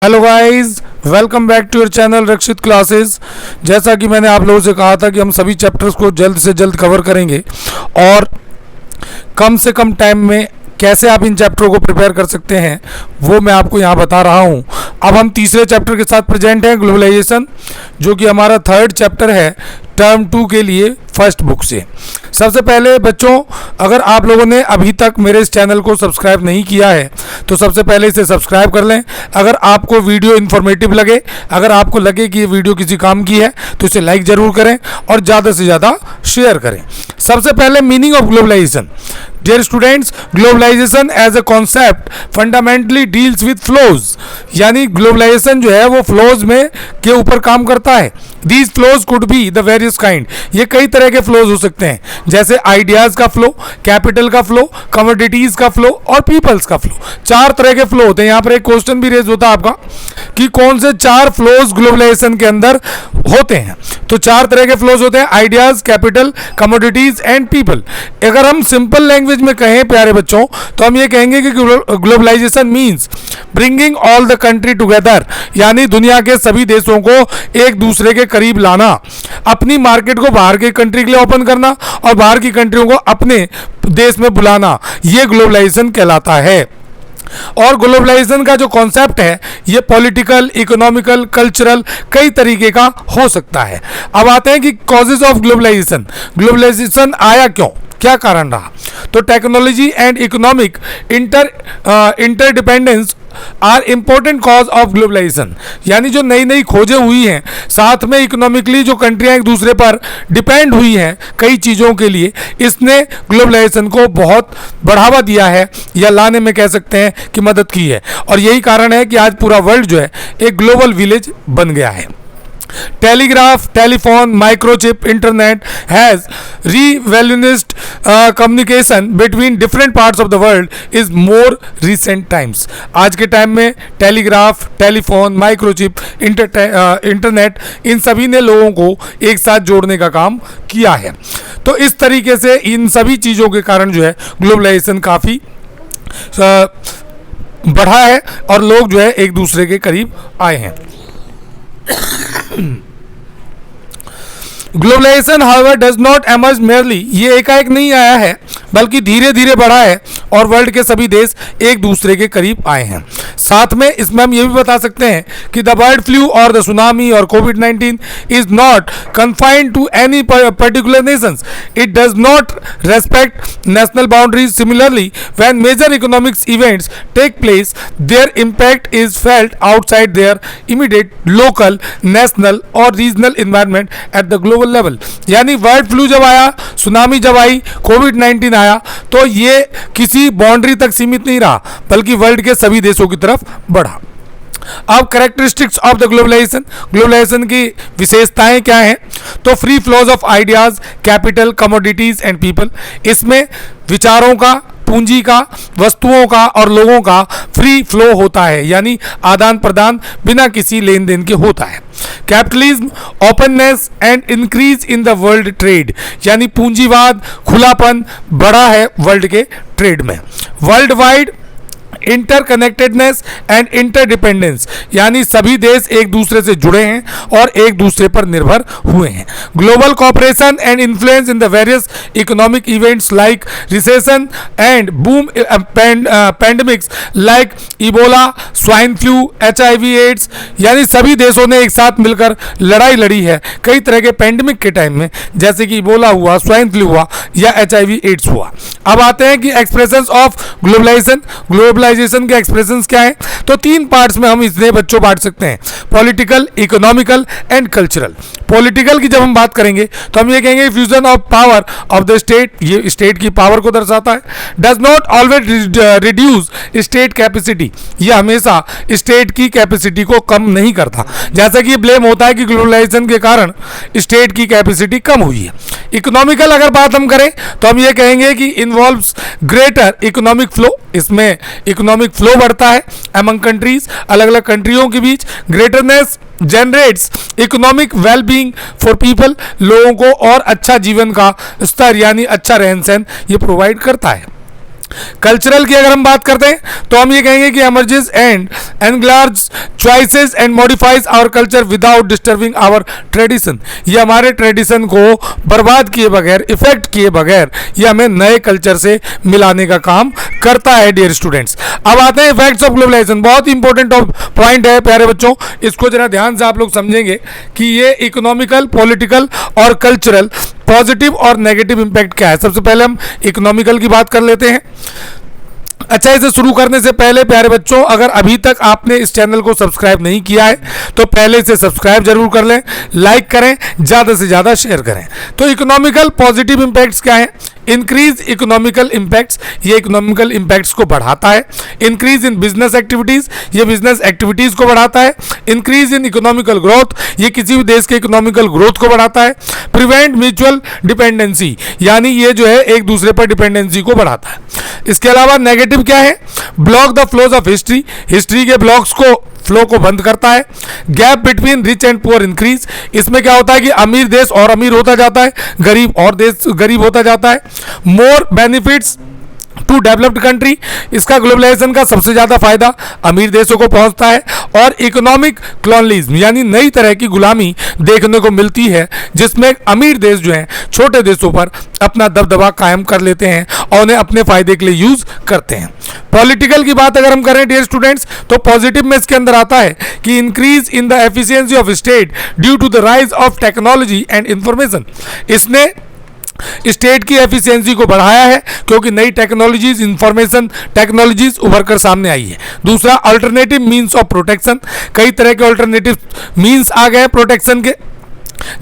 Hello guys, welcome back to your channel Rakshit classes. जैसा कि मैंने आप लोगों से कहा था कि हम सभी चैप्टर्स को जल्द से जल्द कवर करेंगे और कम से कम टाइम में कैसे आप इन चैप्टरों को प्रिपेयर कर सकते हैं वो मैं आपको यहाँ बता रहा हूँ। अब हम तीसरे चैप्टर के साथ प्रेजेंट हैं, ग्लोबलाइजेशन, जो कि हमारा थर्ड चैप्टर है टर्म 2 के लिए फर्स्ट बुक से। सबसे पहले बच्चों, अगर आप लोगों ने अभी तक मेरे इस चैनल को सब्सक्राइब नहीं किया है तो सबसे पहले इसे सब्सक्राइब कर लें। अगर आपको वीडियो इन्फॉर्मेटिव लगे, अगर आपको लगे कि ये वीडियो किसी काम की है तो इसे लाइक ज़रूर करें और ज़्यादा से ज़्यादा शेयर करें। सबसे पहले meaning of globalisation. Dear students, globalisation as a concept fundamentally deals with flows, यानी ग्लोबलाइजेशन जो है वो फ्लोज में के ऊपर काम करता है। These flows could be the various kind, ये कई तरह के फ्लोज हो सकते हैं, जैसे आइडियाज़ का फ्लो, कैपिटल का फ्लो, कमोडिटीज़ का फ्लो और पीपल्स का फ्लो। चार तरह के फ्लो होते हैं। यहाँ पर एक क्वेश्चन भी रेज होता है आपका कि कौन से चार फ्लोज ग्लोबलाइजेशन के अंदर होते हैं। तो चार तरह के फ्लोज होते हैं, ideas, capital, commodities and people. अगर हम सिंपल लैंग्वेज में कहें प्यारे बच्चों तो हम ये कहेंगे कि globalisation means bringing all the country together, यानी दुनिया के सभी देशों को एक दूसरे के करीब लाना, अपनी मार्केट को बाहर की कंट्री के लिए ओपन करना और बाहर की कंट्रियों को अपने देश में बुलाना, ये ग्लोबलाइजेशन कहलाता है। और ग्लोबलाइजेशन का जो कॉन्सेप्ट है ये पॉलिटिकल, इकोनॉमिकल, कल्चरल कई तरीके का हो सकता है। अब आते हैं कि कॉजेज ऑफ ग्लोबलाइजेशन। ग्लोबलाइजेशन आया क्यों, क्या कारण रहा? तो technology and economic interdependence are important cause of globalisation, यानी जो नई नई खोजें हुई हैं, साथ में इकोनॉमिकली जो कंट्रियां एक दूसरे पर डिपेंड हुई हैं कई चीज़ों के लिए, इसने ग्लोबलाइजेशन को बहुत बढ़ावा दिया है या लाने में कह सकते हैं कि मदद की है। और यही कारण है कि आज पूरा वर्ल्ड जो है एक ग्लोबल विलेज बन गया है। Telegraph, telephone, microchip, internet has revolutionized communication between different parts of the world is more recent times। आज के टाइम में टेलीग्राफ, टेलीफोन, माइक्रोचिप, इंटरनेट, इन सभी ने लोगों को एक साथ जोड़ने का काम किया है। तो इस तरीके से इन सभी चीज़ों के कारण जो है ग्लोबलाइजेशन काफ़ी बढ़ा है और लोग जो है एक दूसरे के करीब आए हैं। Globalisation however does not emerge merely, ये एकाएक नहीं आया है बल्कि धीरे धीरे बढ़ा है और वर्ल्ड के सभी देश एक दूसरे के करीब आए हैं। साथ में इसमें हम ये भी बता सकते हैं कि द बर्ड फ्लू और द सुनामी और कोविड-19 is not confined to any particular nations, it does not respect national boundaries. Similarly when major economics events take place their impact is felt outside their immediate local, national और regional environment at the global level. यानी bird flu जब आया, tsunami जब आई, कोविड-19 आया, तो ये किसी boundary तक सीमित नहीं रहा बल्कि वर्ल्ड के सभी देशों की तरफ बढ़ा। अब characteristics of the globalisation, globalisation की विशेषताएं क्या हैं? तो free flows of ideas, capital, commodities and people, इसमें विचारों का, पूंजी का, वस्तुओं का और लोगों का फ्री फ्लो होता है, यानी आदान प्रदान बिना किसी लेन देन के होता है। Capitalism, openness and increase in the world trade, यानी पूंजीवाद, खुलापन बढ़ा है वर्ल्ड के ट्रेड में। World wide interconnectedness and interdependence, यानी सभी देश एक दूसरे से जुड़े हैं और एक दूसरे पर निर्भर हुए हैं। Global cooperation and influence in the various economic events like recession and boom pandemics like Ebola, swine flu, HIV AIDS, यानी सभी देशों ने एक साथ मिलकर लड़ाई लड़ी है कई तरह के पैंडेमिक के टाइम में, जैसे कि इबोला हुआ, स्वाइन फ्लू हुआ या HIV एड्स हुआ। अब आते हैं कि एक्सप्रेशंस ऑफ ग्लोबलाइजेशन। ग्लोबलाइजेशन के एक्सप्रेशंस क्या हैं? तो तीन पार्ट्स में हम इसलिए बच्चों बांट सकते हैं, political, economical and cultural. Political की जब हम बात करेंगे तो हम ये कहेंगे fusion of power of the state, ये स्टेट की पावर को दर्शाता है। Does not always reduce state capacity, ये हमेशा स्टेट की कैपेसिटी को कम नहीं करता, जैसा कि ये ब्लेम होता है कि ग्लोबलाइजेशन के कारण स्टेट की कैपेसिटी कम हुई है। इकोनॉमिकल अगर बात हम करें तो हम ये कहेंगे कि इन्वॉल्व्स ग्रेटर इकोनॉमिक फ्लो, इसमें इकोनॉमिक फ्लो बढ़ता है अमंग कंट्रीज, अलग अलग कंट्रियों के बीच। Greaterness generates economic wellbeing for people, लोगों को और अच्छा जीवन का स्तर यानी अच्छा रहन सहन ये प्रोवाइड करता है। कल्चरल की अगर हम बात करते हैं तो हम ये कहेंगे कि emerges and enlarge choices and modifies our culture without disturbing our tradition. ये हमारे ट्रेडिशन को बर्बाद किए बगैर, इफेक्ट किए बगैर, ये हमें नए कल्चर से मिलाने का काम करता है डियर स्टूडेंट्स। अब आते हैं इफेक्ट्स ऑफ ग्लोबलाइजेशन। बहुत इंपॉर्टेंट पॉइंट है प्यारे बच्चों, इसको जरा ध्यान से आप लोग समझेंगे कि ये इकोनॉमिकल, पॉलिटिकल और कल्चरल पॉजिटिव और नेगेटिव इंपैक्ट क्या है। सबसे पहले हम इकोनॉमिकल की बात कर लेते हैं। अच्छा, इसे शुरू करने से पहले प्यारे बच्चों, अगर अभी तक आपने इस चैनल को सब्सक्राइब नहीं किया है तो पहले इसे सब्सक्राइब जरूर कर लें, लाइक करें, ज़्यादा से ज़्यादा शेयर करें। तो इकोनॉमिकल पॉजिटिव इंपैक्ट्स क्या है? इंक्रीज इकोनॉमिकल इंपैक्ट्स, ये इकोनॉमिकल इंपैक्ट्स को बढ़ाता है। इंक्रीज इन बिजनेस एक्टिविटीज, ये बिजनेस एक्टिविटीज को बढ़ाता है। इंक्रीज इन इकोनॉमिकल ग्रोथ, ये किसी भी देश के इकोनॉमिकल ग्रोथ को बढ़ाता है। प्रिवेंट म्यूचुअल डिपेंडेंसी, यानी ये जो है एक दूसरे पर डिपेंडेंसी को बढ़ाता है। इसके अलावा नेगेटिव क्या है? Block the flows of history, history के ब्लॉक्स को, फ्लो को बंद करता है। Gap between rich and poor increase, इसमें क्या होता है कि अमीर देश और अमीर होता जाता है, गरीब और देश गरीब होता जाता है। More benefits to developed country, इसका ग्लोबलाइजेशन का सबसे ज़्यादा फायदा अमीर देशों को पहुंचता है। और इकोनॉमिक कॉलोनिज्म, यानी नई तरह की गुलामी देखने को मिलती है, जिसमें अमीर देश जो हैं छोटे देशों पर अपना दबदबा कायम कर लेते हैं और उन्हें अपने फायदे के लिए यूज करते हैं। पॉलिटिकल की बात अगर हम करें डियर स्टूडेंट्स, तो पॉजिटिव में इसके अंदर आता है कि increase in the efficiency of state due to the rise of technology and information, इसने स्टेट की एफिशिएंसी को बढ़ाया है क्योंकि नई टेक्नोलॉजीज, इंफॉर्मेशन टेक्नोलॉजीज उभर कर सामने आई है। दूसरा, अल्टरनेटिव मीन्स ऑफ प्रोटेक्शन, कई तरह के अल्टरनेटिव मीन्स आ गए प्रोटेक्शन के,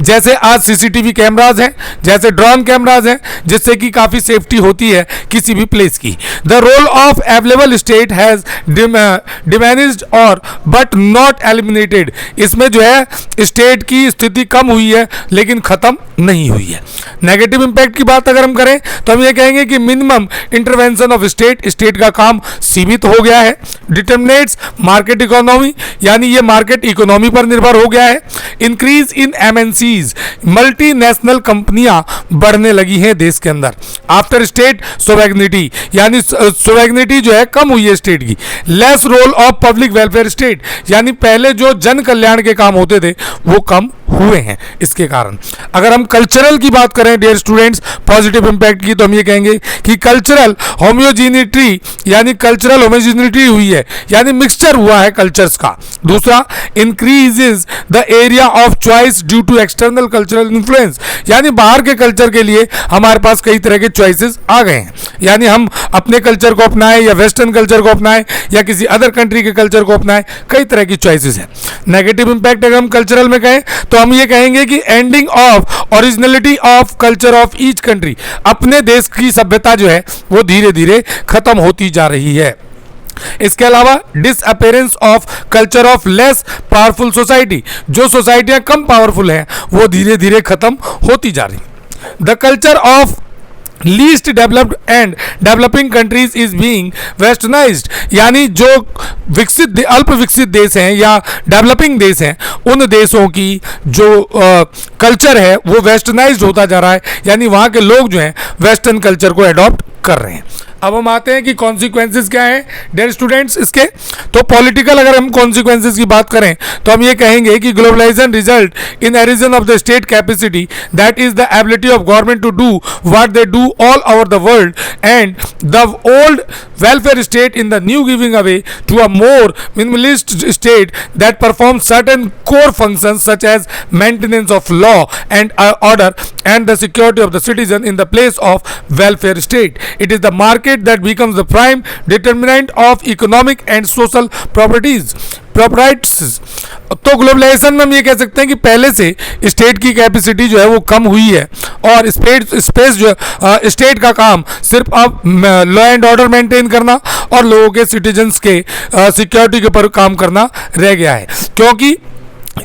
जैसे आज सीसीटीवी कैमराज हैं, जैसे ड्रोन कैमराज हैं, जिससे कि काफ़ी सेफ्टी होती है किसी भी प्लेस की। The role of available state has diminished और बट नॉट एलिमिनेटेड, इसमें जो है स्टेट की स्थिति कम हुई है लेकिन ख़त्म नहीं हुई है। नेगेटिव इंपैक्ट की बात अगर हम करें तो हम ये कहेंगे कि minimum intervention of state, state का काम सीमित हो गया है। डिटर्मिनेट्स मार्केट इकोनॉमी, यानी ये मार्केट इकोनॉमी पर निर्भर हो गया है। इंक्रीज इन एमएनसीज, मल्टीनेशनल कंपनियां बढ़ने लगी हैं देश के अंदर। आफ्टर स्टेट सोवेरेनिटी, यानी सोवेरेनिटी जो है कम हुई है स्टेट की। Less role of public welfare state, यानी पहले जो जन कल्याण के काम होते थे वो कम हुए हैं इसके कारण। अगर हम कल्चरल की बात करें डियर स्टूडेंट्स, पॉजिटिव इंपैक्ट की, तो हम ये कहेंगे कि कल्चरल होमोजेनिटी, यानी कल्चरल होमोजेनिटी हुई है, यानी मिक्सचर हुआ है कल्चर्स का। दूसरा, increases the area of choice due to external cultural influence, यानी बाहर के कल्चर के लिए हमारे पास कई तरह के चॉइसेस आ गए हैं, यानी हम अपने कल्चर को अपनाएं या वेस्टर्न कल्चर को अपनाएं या किसी अदर कंट्री के कल्चर को अपनाएं, कई तरह की चॉइसेस हैं। नेगेटिव इंपैक्ट अगर हम कल्चरल में कहें तो हम ये कहेंगे कि ending of originality of culture of each country, अपने देश की सभ्यता जो है वो धीरे धीरे खत्म होती जा रही है। इसके अलावा disappearance of culture of less powerful society, जो सोसाइटियां कम पावरफुल हैं वो धीरे धीरे खत्म होती जा रही। The culture of least developed and developing countries is being westernised, यानी जो विकसित, अल्प विकसित देश हैं या डेवलपिंग देश हैं, उन देशों की जो कल्चर है वो वेस्टर्नाइज्ड होता जा रहा है, यानी वहाँ के लोग जो हैं वेस्टर्न कल्चर को एडॉप्ट कर रहे हैं। अब हम आते हैं कि कॉन्सिक्वेंसेस क्या हैं डियर स्टूडेंट्स इसके। तो पॉलिटिकल अगर हम कॉन्सिक्वेंसेस की बात करें तो हम ये कहेंगे कि globalisation result in erosion of the state capacity, that is the ability of government to do what they do all over the world, and the old welfare state in the new giving away to a more minimalist state that performs certain core functions such as maintenance of law and order and the security of the citizen in the place of welfare state. It is the market that becomes the prime determinant of economic and social properties. तो globalisation में हम ये कह सकते हैं कि पहले से स्टेट की कैपेसिटी जो है वो कम हुई है और स्पेस जो स्टेट का काम सिर्फ अब लॉ एंड ऑर्डर मेंटेन करना और लोगों के सिटीजन्स के सिक्योरिटी के ऊपर काम करना रह गया है, क्योंकि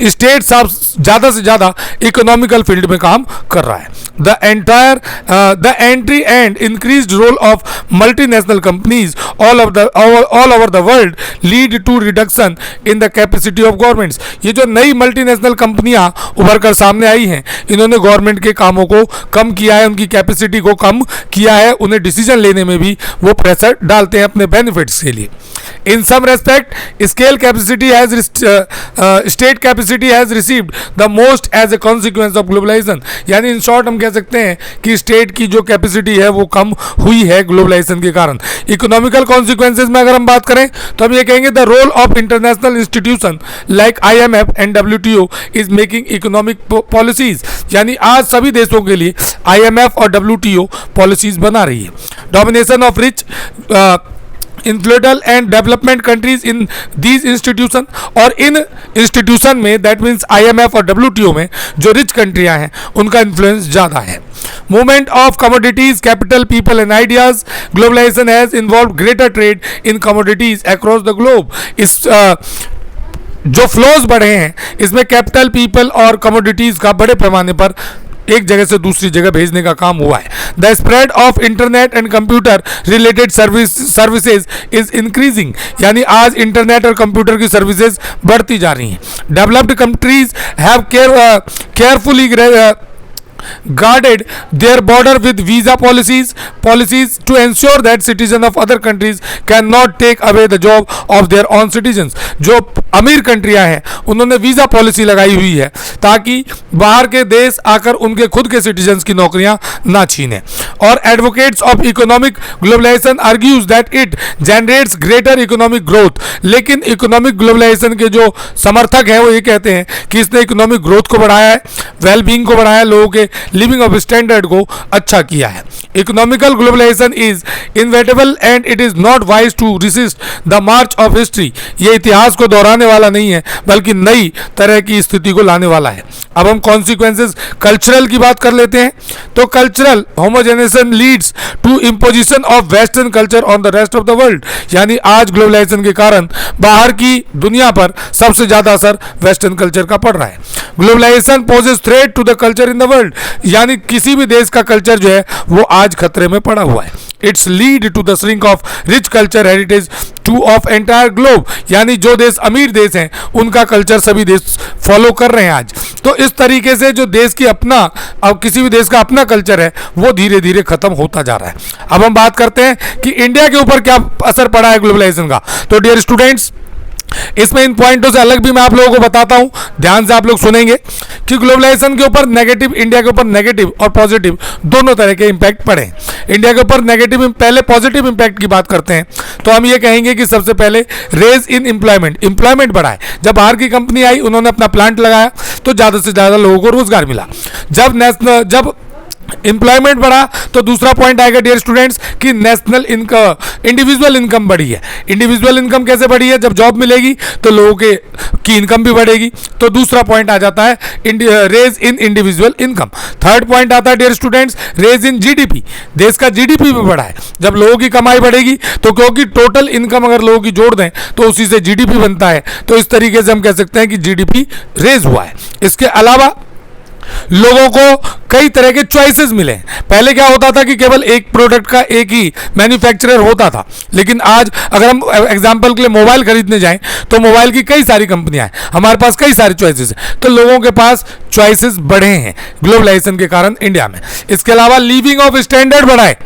स्टेट साहब ज़्यादा से ज़्यादा इकोनॉमिकल फील्ड में काम कर रहा है। the entry and increased role of multinational companies all over the world lead to reduction in the capacity of governments. ये जो नई मल्टीनेशनल कंपनियां उभर कर सामने आई हैं, इन्होंने गवर्नमेंट के कामों को कम किया है, उनकी कैपेसिटी को कम किया है, उन्हें डिसीजन लेने में भी वो प्रेशर डालते हैं अपने बेनिफिट्स के लिए. In some respect, state capacity has received the most as a consequence of globalization. यानी इन शॉर्ट हम कह सकते हैं कि स्टेट की जो कैपेसिटी है वो कम हुई है ग्लोबलाइजेशन के कारण. इकोनॉमिकल कॉन्सिक्वेंसेज में अगर हम बात करें तो हम ये कहेंगे the role of international institution like IMF and WTO is making economic policies. यानी आज सभी देशों के लिए IMF और WTO पॉलिसीज बना रही है. Domination of rich influential and development countries in these institution, और इन इंस्टीट्यूशन में दैट मीन्स IMF और WTO में जो रिच कंट्रियां हैं उनका इन्फ्लुएंस ज़्यादा है. Movement of commodities, capital, people and ideas. Globalisation has involve greater trade in commodities across the globe. इस जो फ्लोज बढ़े हैं इसमें कैपिटल, पीपल और कमोडिटीज का बड़े पैमाने पर एक जगह से दूसरी जगह भेजने का काम हुआ है. The spread of internet and computer related services is increasing. यानी आज इंटरनेट और कंप्यूटर की सर्विसेज बढ़ती जा रही हैं. Developed countries have carefully guarded their border with visa policies to ensure that citizens of other countries cannot take away the job of their own citizens. जो अमीर कंट्रियां हैं उन्होंने वीज़ा पॉलिसी लगाई हुई है ताकि बाहर के देश आकर उनके खुद के सिटीजन्स की नौकरियां ना छीने. और advocates of economic globalisation argues that it generates greater economic growth. लेकिन इकोनॉमिक ग्लोबलाइजेशन के जो समर्थक हैं वो ये कहते हैं कि इसने इकोनॉमिक ग्रोथ को बढ़ाया है, वेलबींग को बढ़ाया है, लोगों के लिविंग ऑफ स्टैंडर्ड को अच्छा किया है. Economical globalisation is inevitable and it is not wise to resist the march of history. ये इतिहास को दोहराने वाला नहीं है बल्कि नई तरह की स्थिति को लाने वाला है. अब हम कॉन्सिक्वेंसेस कल्चरल की बात कर लेते हैं. तो cultural homogenisation leads to imposition of western culture on the rest of the world. यानी आज ग्लोबलाइजेशन के कारण बाहर की दुनिया पर सबसे ज्यादा असर वेस्टर्न कल्चर का पड़ रहा है. Globalisation poses threat to the culture in the world. यानी किसी भी देश का कल्चर जो है वो आज खतरे में पड़ा हुआ है. It's lead to the shrink of rich culture heritage to of entire globe. यानी जो देश अमीर देश हैं उनका कल्चर सभी देश फॉलो कर रहे हैं आज. तो इस तरीके से जो देश की अपना, अब किसी भी देश का अपना कल्चर है वो धीरे धीरे खत्म होता जा रहा है. अब हम बात करते हैं कि इंडिया के ऊपर क्या असर पड़ा है ग्लोबलाइजेशन का. तो डियर स्टूडेंट्स, इसमें इन पॉइंटों से अलग भी मैं आप लोगों को बताता हूं, ध्यान से आप लोग सुनेंगे कि ग्लोबलाइजेशन के ऊपर नेगेटिव, इंडिया के ऊपर नेगेटिव और पॉजिटिव दोनों तरह के इंपैक्ट पड़े. इंडिया के ऊपर नेगेटिव, पहले पॉजिटिव इंपैक्ट की बात करते हैं तो हम ये कहेंगे कि सबसे पहले रेज इन एम्प्लॉयमेंट बढ़ा है. जब बाहर की कंपनी आई, उन्होंने अपना प्लांट लगाया तो ज़्यादा से ज़्यादा लोगों को रोजगार मिला. जब एम्प्लॉयमेंट बढ़ा तो दूसरा पॉइंट आएगा डियर स्टूडेंट्स कि नेशनल इनकम, इंडिविजुअल इनकम बढ़ी है. इंडिविजुअल इनकम कैसे बढ़ी है? जब जॉब मिलेगी तो लोगों की इनकम भी बढ़ेगी. तो दूसरा पॉइंट आ जाता है रेज इन इंडिविजुअल इनकम. थर्ड पॉइंट आता है डियर स्टूडेंट्स रेज इन GDP. देश का GDP भी बढ़ा है. जब लोगों की कमाई बढ़ेगी तो क्योंकि टोटल इनकम अगर लोगों की जोड़ दें तो उसी से GDP बनता है. तो इस तरीके से हम कह सकते हैं कि GDP रेज हुआ है. इसके अलावा लोगों को कई तरह के चॉइसेस मिले. पहले क्या होता था कि केवल एक प्रोडक्ट का एक ही मैन्युफैक्चरर होता था, लेकिन आज अगर हम एग्जांपल के लिए मोबाइल खरीदने जाएं तो मोबाइल की कई सारी कंपनियां हैं, हमारे पास कई सारी चॉइसेस हैं. तो लोगों के पास चॉइसेस बढ़े हैं ग्लोबलाइजेशन के कारण इंडिया में. इसके अलावा लिविंग ऑफ स्टैंडर्ड बढ़ा है.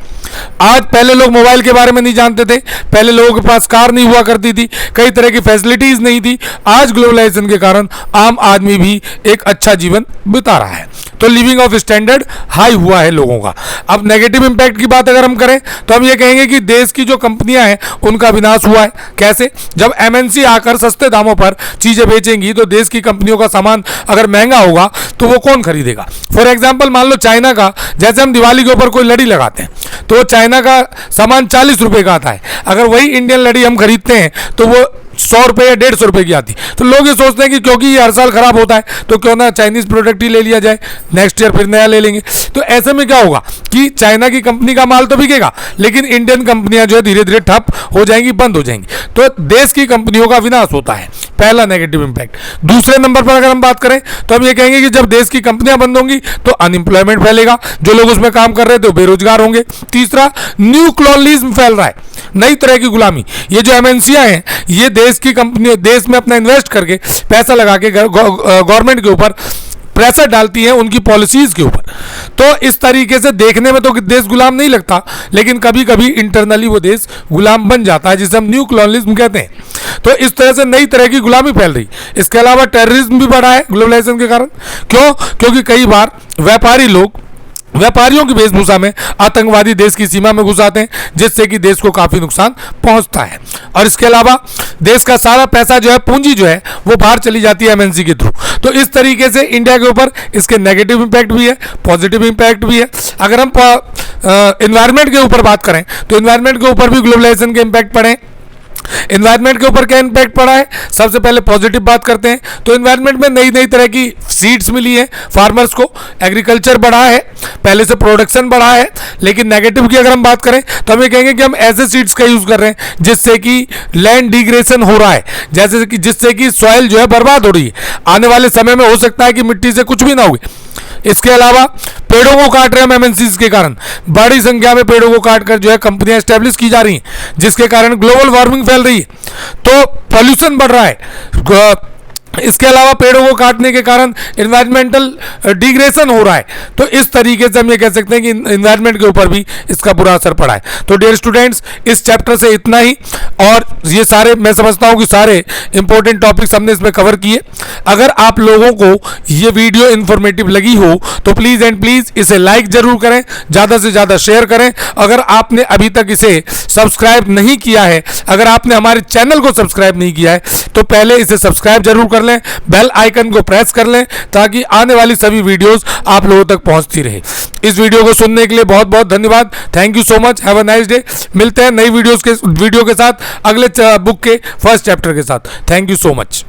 आज पहले लोग मोबाइल के बारे में नहीं जानते थे, पहले लोगों के पास कार नहीं हुआ करती थी, कई तरह की फैसिलिटीज नहीं थी. आज ग्लोबलाइजेशन के कारण आम आदमी भी एक अच्छा जीवन बिता रहा है. तो लिविंग ऑफ स्टैंडर्ड हाई हुआ है लोगों का. अब नेगेटिव इंपैक्ट की बात अगर हम करें तो हम ये कहेंगे कि देश की जो कंपनियां हैं उनका विनाश हुआ है. कैसे? जब MNC आकर सस्ते दामों पर चीजें बेचेंगी तो देश की कंपनियों का सामान अगर महंगा होगा तो वो कौन खरीदेगा? फॉर एग्जाम्पल मान लो चाइना का, जैसे हम दिवाली के ऊपर कोई लड़ी लगाते हैं तो चाइना का सामान 40 रुपए का आता है. अगर वही इंडियन लड़ी हम खरीदते हैं तो वो 100 रुपये या 150 रुपये की आती. तो लोग ये सोचते हैं कि क्योंकि ये हर साल खराब होता है तो क्यों ना चाइनीज प्रोडक्ट ही ले लिया जाए, नेक्स्ट ईयर फिर नया ले लेंगे. तो ऐसे में क्या होगा कि चाइना की कंपनी का माल तो बिकेगा लेकिन इंडियन कंपनियां जो है धीरे धीरे ठप हो जाएंगी, बंद हो जाएंगी. तो देश की कंपनियों का विनाश होता है. पहला नेगेटिव इंपैक्ट। दूसरे नंबर पर अगर हम बात करें तो हम ये कहेंगे कि जब देश की कंपनियां बंद होंगी तो अनएम्प्लॉयमेंट फैलेगा, जो लोग उसमें काम कर रहे थे वो बेरोजगार होंगे। तीसरा, न्यू कॉलोनियलिज्म फैल रहा है, नई तरह की गुलामी। ये जो एमएनसीआं हैं ये देश की कंपनी देश में अपना इन्वेस्ट करके पैसा लगा के गवर्नमेंट के ऊपर प्रेशर डालती हैं उनकी पॉलिसीज के ऊपर। तो इस तरीके से देखने में तो देश गुलाम नहीं लगता, लेकिन कभी कभी इंटरनली वो देश गुलाम बन जाता है, जिसे हम न्यू कॉलोनियलिज्म कहते हैं। तो इस तरह से नई तरह की गुलामी फैल रही। इसके अलावा टेररिज्म भी बढ़ा है ग्लोबलाइजेशन के कारण। क्यों? क्योंकि कई बार व्यापारी लोग व्यापारियों की वेशभूषा में आतंकवादी देश की सीमा में घुस आते हैं, जिससे कि देश को काफी नुकसान पहुंचता है। और इसके अलावा देश का सारा पैसा जो है, पूंजी जो है, वो बाहर चली जाती है एमएनसी के थ्रू। तो इस तरीके से इंडिया के ऊपर इसके नेगेटिव इंपैक्ट भी है, पॉजिटिव इंपैक्ट भी है। अगर हम एनवायरनमेंट के ऊपर बात करें तो एनवायरनमेंट के ऊपर भी ग्लोबलाइजेशन के इंपैक्ट पड़े। एनवायरनमेंट के ऊपर क्या इंपैक्ट पड़ा है? सबसे पहले पॉजिटिव बात करते हैं तो एनवायरनमेंट में नई नई तरह की सीड्स मिली है फार्मर्स को, एग्रीकल्चर बढ़ा है, पहले से प्रोडक्शन बढ़ा है। लेकिन नेगेटिव की अगर हम बात करें तो हम ये कहेंगे कि हम ऐसे सीड्स का यूज कर रहे हैं जिससे कि लैंड डिग्रेडेशन हो रहा है, जैसे कि जिससे कि सॉइल जो है बर्बाद हो रही है। आने वाले समय में हो सकता है कि मिट्टी से कुछ भी ना हो। इसके अलावा पेड़ों को काट रहे हैं एमएनसीज के कारण, बड़ी संख्या में पेड़ों को काटकर जो है कंपनियां एस्टेब्लिश की जा रही हैं, जिसके कारण ग्लोबल वार्मिंग फैल रही है, तो पॉल्यूशन बढ़ रहा है। इसके अलावा पेड़ों को काटने के कारण एनवायरमेंटल डिग्रेडेशन हो रहा है। तो इस तरीके से हम ये कह सकते हैं कि एनवायरनमेंट के ऊपर भी इसका बुरा असर पड़ा है। तो डियर स्टूडेंट्स, इस चैप्टर से इतना ही, और ये सारे मैं समझता हूँ कि सारे इंपॉर्टेंट टॉपिक्स हमने इसमें कवर किए। अगर आप लोगों को ये वीडियो इंफॉर्मेटिव लगी हो तो प्लीज़ एंड प्लीज़ इसे लाइक जरूर करें, ज़्यादा से ज़्यादा शेयर करें। अगर आपने अभी तक इसे सब्सक्राइब नहीं किया है, अगर आपने हमारे चैनल को सब्सक्राइब नहीं किया है, तो पहले इसे सब्सक्राइब जरूर कर लें, बेल आइकन को प्रेस कर लें, ताकि आने वाली सभी वीडियोस आप लोगों तक पहुंचती रहे। इस वीडियो को सुनने के लिए बहुत बहुत धन्यवाद। Thank you so much. Have a nice day. मिलते हैं नई वीडियो के साथ अगले बुक के फर्स्ट चैप्टर के साथ। Thank you so much.